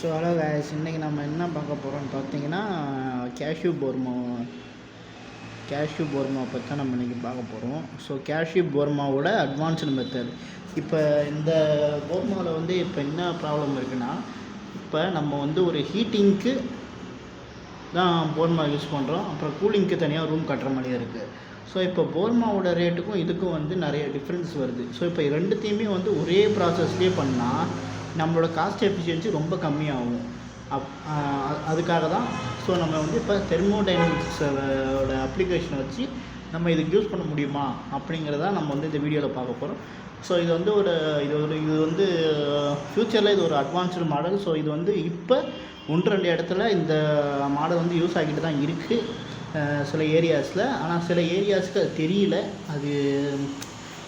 Hello guys, இன்றைக்கி நம்ம என்ன பார்க்க போகிறோம்னு பார்த்தீங்கன்னா கேஷ்யூ போர்மா பற்றி தான் நம்ம இன்றைக்கி பார்க்க போகிறோம். ஸோ கேஷ்யூ போர்மாவோட அட்வான்ஸ்டு மெத்தட். இப்போ இந்த போர்மாவில் வந்து இப்போ என்ன ப்ராப்ளம் இருக்குன்னா, இப்போ நம்ம வந்து ஒரு ஹீட்டிங்க்கு தான் போர்மா யூஸ் பண்ணுறோம், அப்புறம் கூலிங்க்கு தனியாக ரூம் கட்டுற மாதிரியே இருக்குது. ஸோ இப்போ போர்மாவோட ரேட்டுக்கும் இதுக்கும் வந்து நிறைய டிஃப்ரென்ஸ் வருது. ஸோ இப்போ ரெண்டுத்தையுமே வந்து ஒரே ப்ராசஸ்லேயே பண்ணால் நம்மளோட காஸ்ட் எஃபிஷியன்சி ரொம்ப கம்மியாகும். அதுக்காக தான் ஸோ நம்ம வந்து இப்போ தெர்மோடைனமிக்ஸோட அப்ளிகேஷனை வச்சு நம்ம இதுக்கு யூஸ் பண்ண முடியுமா அப்படிங்கிறத நம்ம வந்து இந்த வீடியோவில் பார்க்க போகிறோம். ஸோ இது வந்து இது வந்து ஃப்யூச்சரில் இது ஒரு அட்வான்ஸ்டு மாடல். ஸோ இது வந்து இப்போ 1-2 இடத்துல இந்த மாடல் வந்து யூஸ் ஆகிட்டு தான் இருக்குது சில ஏரியாஸில். ஆனால் சில ஏரியாஸுக்கு அது தெரியல. அது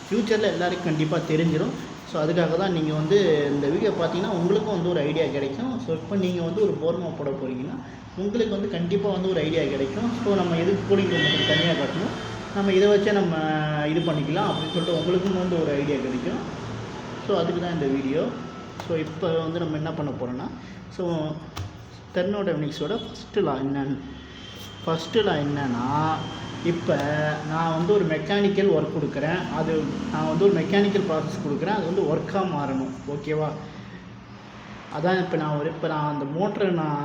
ஃப்யூச்சரில் எல்லாருக்கும் கண்டிப்பாக தெரிஞ்சிடும். ஸோ அதுக்காக தான் நீங்கள் வந்து இந்த வீடியோ பார்த்தீங்கன்னா உங்களுக்கும் வந்து ஒரு ஐடியா கிடைக்கும். ஸோ இப்போ நீங்கள் வந்து ஒரு போர்மா போட போகிறீங்கன்னா உங்களுக்கு வந்து கண்டிப்பாக வந்து ஒரு ஐடியா கிடைக்கும். ஸோ நம்ம எதுக்கு கூலிங் ரூம் தனியாக கட்டணும், நம்ம இதை வச்சே நம்ம இது பண்ணிக்கலாம் அப்படின்னு சொல்லிட்டு உங்களுக்கும் வந்து ஒரு ஐடியா கிடைக்கும். ஸோ அதுக்கு தான் இந்த வீடியோ. ஸோ இப்போ வந்து நம்ம என்ன பண்ண போகிறோன்னா, ஸோ தெர்மோடைனமிக்ஸோட ஃபஸ்ட்டு லா என்னன்னா, இப்போ நான் வந்து ஒரு மெக்கானிக்கல் ஒர்க் கொடுக்குறேன், நான் வந்து ஒரு மெக்கானிக்கல் ப்ராசஸ் கொடுக்குறேன், அது வந்து ஒர்க்காக மாறணும். ஓகேவா? அதான் இப்போ நான் அந்த மோட்டரை நான்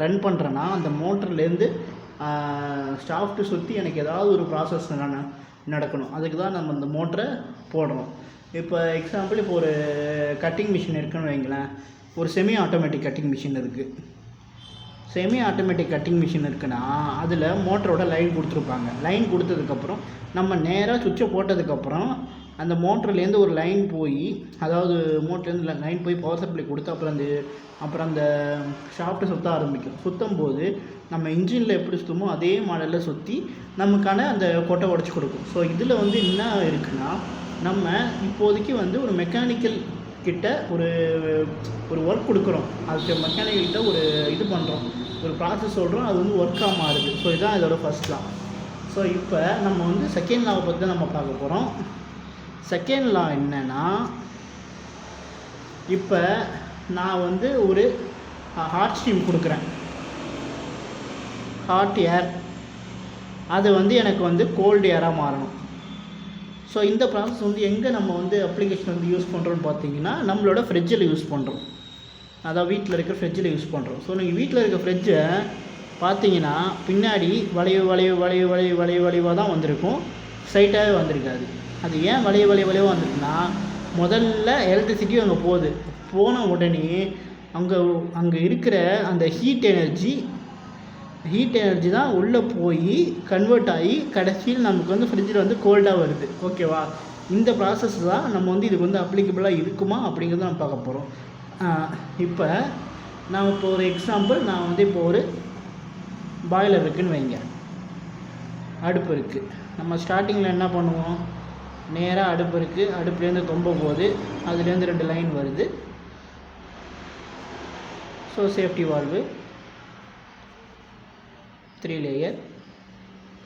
ரன் பண்ணுறேன்னா அந்த மோட்டர்லேருந்து ஷாஃப்ட்டு சுற்றி எனக்கு ஏதாவது ஒரு ப்ராசஸ் நடக்கணும். அதுக்கு தான் நம்ம அந்த மோட்டரை போடுறோம். இப்போ எக்ஸாம்பிள், இப்போ ஒரு கட்டிங் மிஷின் இருக்குன்னு வைங்களேன். ஒரு செமி ஆட்டோமேட்டிக் கட்டிங் மிஷின் இருக்குது. செமி ஆட்டோமேட்டிக் கட்டிங் மிஷின் இருக்குன்னா அதில் மோட்டரோட லைன் கொடுத்துருப்பாங்க. லைன் கொடுத்ததுக்கப்புறம் நம்ம நேராக சுவிட்சை போட்டதுக்கப்புறம் அந்த மோட்டர்லேருந்து ஒரு லைன் போய், அதாவது மோட்டர்லேருந்து லைன் போய் பவர் சப்ளை கொடுத்து அப்புறம் அந்த ஷாஃப்ட்டை சுற்ற ஆரம்பிக்கும். சுற்றும் போது நம்ம இன்ஜினில் எப்படி சுற்றுமோ அதே மாடலில் சுற்றி நமக்கான அந்த கொட்டை உடச்சி கொடுக்கும். ஸோ இதில் வந்து என்ன இருக்குன்னா, நம்ம இப்போதைக்கு வந்து ஒரு மெக்கானிக்கல் கிட்ட ஒரு ஒர்க் கொடுக்குறோம், அதுக்கு மெக்கானிக்கல் கிட்ட ஒரு இது பண்ணுறோம், ஒரு ப்ராசஸ் சொல்கிறோம், அது வந்து ஒர்க்காக மாறுது. ஸோ இதுதான் இதோட ஃபஸ்ட் லா. ஸோ இப்போ நம்ம வந்து செகண்ட் லாவை பற்றி தான் நம்ம பார்க்க போகிறோம். செகண்ட் லா என்னென்னா, இப்போ நான் வந்து ஒரு ஹாட் ஸ்டீம் கொடுக்குறேன், ஹாட் ஏர், அது வந்து எனக்கு வந்து கோல்டு ஏராக மாறணும். ஸோ இந்த ப்ராசஸ் வந்து எங்கே நம்ம வந்து அப்ளிகேஷன் வந்து யூஸ் பண்ணுறோன்னு பார்த்தீங்கன்னா, நம்மளோட ஃப்ரிட்ஜில் யூஸ் பண்ணுறோம். அதான் வீட்டில் இருக்கிற ஃப்ரிட்ஜில் யூஸ் பண்ணுறோம். ஸோ நீங்கள் வீட்டில் இருக்க ஃப்ரிட்ஜை பார்த்தீங்கன்னா பின்னாடி வளைவாக தான் வந்திருக்கும், ஸ்ட்ரைட்டாகவே வந்திருக்காது. அது ஏன் வளைவாக வந்திருக்குன்னா, முதல்ல எலக்ட்ரிசிட்டியும் அங்கே போன உடனே அங்கே இருக்கிற அந்த ஹீட் எனர்ஜி தான் உள்ளே போய் கன்வெர்ட் ஆகி கடைசியில் நமக்கு வந்து ஃப்ரிட்ஜில் வந்து கோல்டாக வருது. ஓகேவா? இந்த ப்ராசஸ் தான் நம்ம வந்து இதுக்கு வந்து அப்ளிகபிளாக இருக்குமா அப்படிங்கிறத நம்ம பார்க்க போகிறோம். இப்போ நான் இப்போ ஒரு எக்ஸாம்பிள், நான் வந்து இப்போ ஒரு பாய்லர் இருக்குதுன்னு வைங்க, அடுப்பு இருக்குது. நம்ம ஸ்டார்டிங்கில் என்ன பண்ணுவோம், நேராக அடுப்பு இருக்குது, அடுப்புலேருந்து தொம்ப போகுது, அதுலேருந்து 2 லைன் வருது. ஸோ சேஃப்டி வால்வு 3 லேயர்,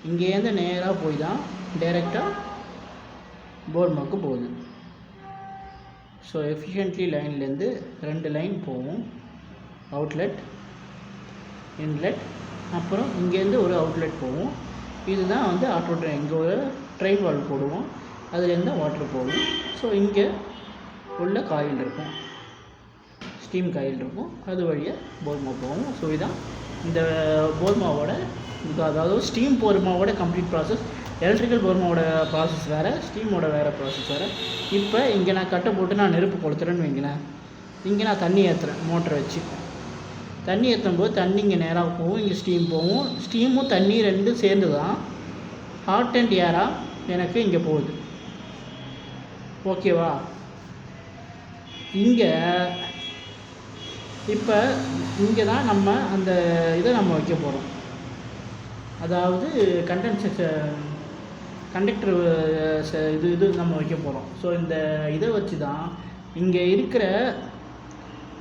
இங்கேருந்து நேராக போய் தான் டைரெக்டாக போர்மாவுக்கு போகுது. ஸோ எஃபிஷியன்ட்லி லைன்லேருந்து 2 லைன் போகும், அவுட்லெட், இன்லெட், அப்புறம் இங்கேருந்து ஒரு அவுட்லெட் போகும். இதுதான் வந்து ஆட்டோ ட்ரெயின். இங்கே ஒரு ட்ரெயின் வால்வ் போடுவோம், அதுலேருந்து வாட்டர் போகும். ஸோ இங்கே உள்ள காயில் இருக்கும், ஸ்டீம் காயில் இருக்கும், அது வழியாக போர்மா போகும். ஸோ இதுதான் இந்த போர்மாவோட அதாவது ஸ்டீம் போர்மாவோட கம்ப்ளீட் ப்ராசஸ். எலக்ட்ரிக்கல் போர்மாவோட ப்ராசஸ் வேறு, ஸ்டீமோட வேறு ப்ராசஸ் வேறு. இப்போ இங்கே நான் கட்டை போட்டு நான் நெருப்பு கொளுத்துறேன்னு வைங்களேன். இங்கே நான் தண்ணி ஏற்றுறேன், மோட்டரை வச்சு தண்ணி ஏற்றும் போது தண்ணி இங்கே நேராக போகும், இங்கே ஸ்டீம் போகும். ஸ்டீமும் தண்ணி ரெண்டும் சேர்ந்து தான் ஹாட் அண்ட் ஏராக எனக்கு இங்கே போகுது. ஓகேவா? இப்போ இங்கே தான் நம்ம அந்த இதை நம்ம வைக்க போகிறோம், அதாவது கண்டக்டர் இது நம்ம வைக்க போகிறோம். ஸோ இந்த இதை வச்சு தான் இங்கே இருக்கிற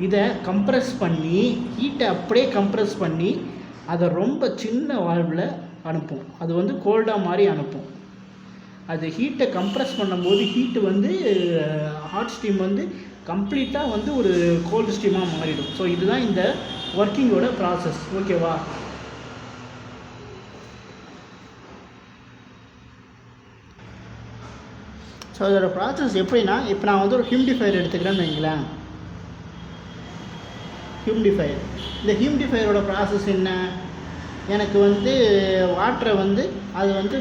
இதை கம்ப்ரெஸ் பண்ணி, ஹீட்டை அப்படியே கம்ப்ரெஸ் பண்ணி அதை ரொம்ப சின்ன வால்வில் அனுப்பும். அது வந்து கோல்டாக மாதிரி அனுப்பும். அது ஹீட்டை கம்ப்ரெஸ் பண்ணும்போது ஹீட்டு வந்து ஹாட் ஸ்டீம் வந்து கம்ப்ளீட்டாக வந்து ஒரு கோல்டு ஸ்டீமாக மாறிடும். ஸோ இதுதான் இந்த ஒர்க்கிங்கோட ப்ராசஸ். ஓகேவா? ஸோ அதோட ப்ராசஸ் எப்படின்னா, இப்போ நான் வந்து ஒரு ஹியூமிடிஃபையர் எடுத்துக்கிறேன்னு வைங்களேன். ஹியூமிடிஃபையர், இந்த ஹியூமிடிஃபையரோட ப்ராசஸ் என்ன? எனக்கு வந்து வாட்டரை வந்து அது வந்து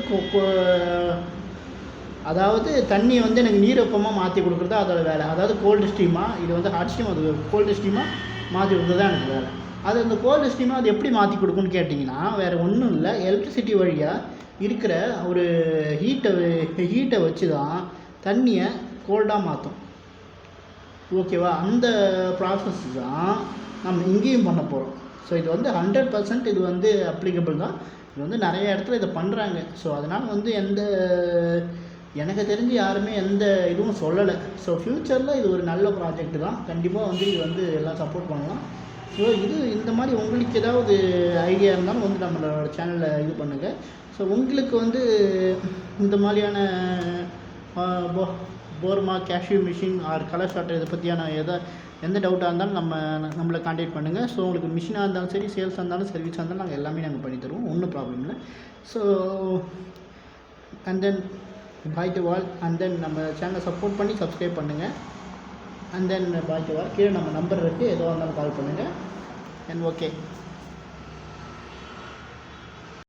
அதாவது தண்ணியை வந்து எனக்கு நீரப்பமாக மாற்றி கொடுக்குறது அதோட வேலை. அதாவது கோல்டு ஸ்டீமாக, இது வந்து ஹாட் ஸ்டீம், அது கோல்டு ஸ்டீமாக மாற்றி கொடுக்குறது தான் எனக்கு வேலை. அது அந்த கோல்டு ஸ்டீமாக அது எப்படி மாற்றி கொடுக்குன்னு கேட்டிங்கன்னா, வேறு ஒன்றும் இல்லை, எலக்ட்ரிசிட்டி வழியாக இருக்கிற ஒரு ஹீட்டை வச்சு தான் தண்ணியை கோல்டாக மாற்றும். ஓகேவா? அந்த ப்ராசஸ் தான் நம்ம இங்கேயும் பண்ண போகிறோம். ஸோ இது வந்து 100% இது வந்து அப்ளிகபிள் தான். இது வந்து நிறைய இடத்துல இதை பண்ணுறாங்க. ஸோ அதனால் வந்து எனக்கு தெரிஞ்சு யாருமே எந்த இதுவும் சொல்லலை. ஸோ ஃப்யூச்சரில் இது ஒரு நல்ல ப்ராஜெக்ட் தான். கண்டிப்பாக வந்து இது வந்து எல்லாம் சப்போர்ட் பண்ணலாம். ஸோ இந்த மாதிரி உங்களுக்கு ஏதாவது ஐடியா இருந்தாலும் வந்து நம்மளோட சேனலில் இது பண்ணுங்கள். ஸோ உங்களுக்கு வந்து இந்த மாதிரியான போர்மா, cashew machine or colour sorter இதை பற்றியான எந்த டவுட்டாக இருந்தாலும் நம்மளை கான்டாக்ட் பண்ணுங்கள். ஸோ உங்களுக்கு மிஷினாக இருந்தாலும் சரி, சேல்ஸாக இருந்தாலும், சர்வீஸாக இருந்தாலும் நாங்கள் எல்லாமே நாங்கள் பண்ணி தருவோம். ஒன்றும் ப்ராப்ளம் இல்லை. So and then bye to all. And then நம்ம சேனலை சப்போர்ட் பண்ணி சப்ஸ்கிரைப் பண்ணுங்கள். And then bye to all. கீழே நம்ம நம்பர் இருக்குது, எதுவாக இருந்தாலும் கால் பண்ணுங்கள். And okay.